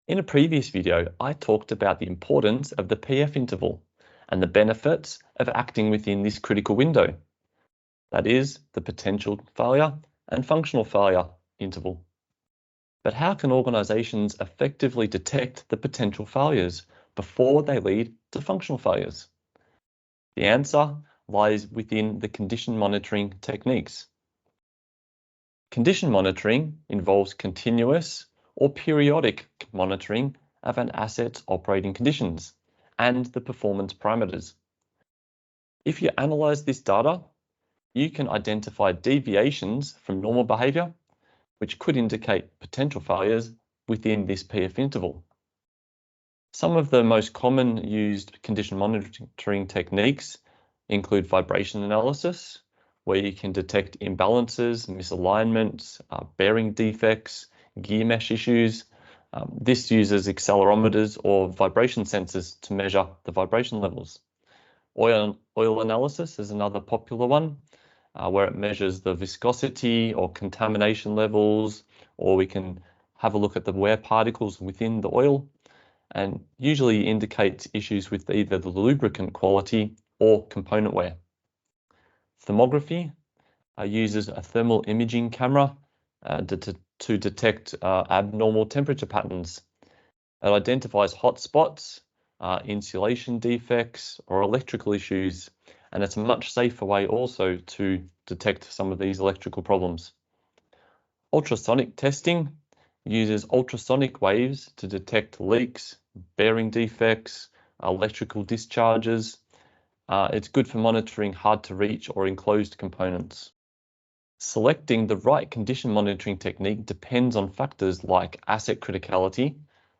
In a previous video, I talked about the importance of the PF interval and the benefits of acting within this critical window. That is, the potential failure and functional failure interval. But how can organisations effectively detect the potential failures before they lead to functional failures? The answer lies within the condition monitoring techniques. Condition monitoring involves continuous or periodic monitoring of an asset's operating conditions and the performance parameters. If you analyse this data, you can identify deviations from normal behaviour, which could indicate potential failures within this PF interval. Some of the most common used condition monitoring techniques include vibration analysis, where you can detect imbalances, misalignments, bearing defects, gear mesh issues. This uses accelerometers or vibration sensors to measure the vibration levels. Oil analysis is another popular one, where it measures the viscosity or contamination levels, or we can have a look at the wear particles within the oil, and usually indicates issues with either the lubricant quality or component wear. Thermography uses a thermal imaging camera to detect abnormal temperature patterns. It identifies hot spots, insulation defects, or electrical issues, and it's a much safer way also to detect some of these electrical problems. Ultrasonic testing uses ultrasonic waves to detect leaks, bearing defects, electrical discharges. It's good for monitoring hard to reach or enclosed components. Selecting the right condition monitoring technique depends on factors like asset criticality,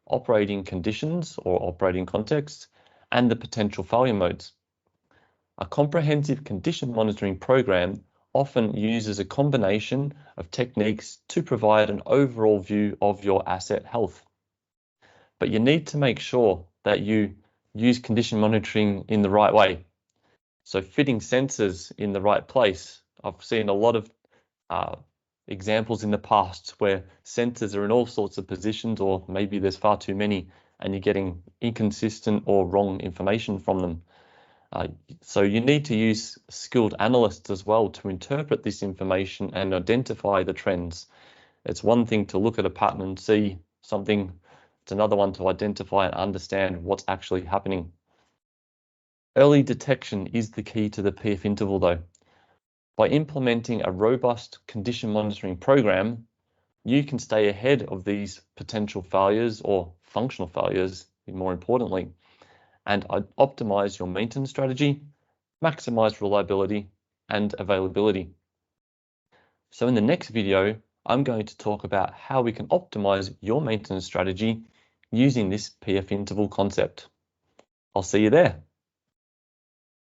operating conditions or operating context, and the potential failure modes. A comprehensive condition monitoring program often uses a combination of techniques to provide an overall view of your asset health. But you need to make sure that you use condition monitoring in the right way. So fitting sensors in the right place. I've seen a lot of examples in the past where sensors are in all sorts of positions, or maybe there's far too many and you're getting inconsistent or wrong information from them. So you need to use skilled analysts as well to interpret this information and identify the trends. It's one thing to look at a pattern and see something. It's another one to identify and understand what's actually happening. Early detection is the key to the PF interval though. By implementing a robust condition monitoring program, you can stay ahead of these potential failures or functional failures, more importantly, and optimize your maintenance strategy, maximize reliability and availability. So in the next video, I'm going to talk about how we can optimize your maintenance strategy using this PF interval concept. I'll see you there.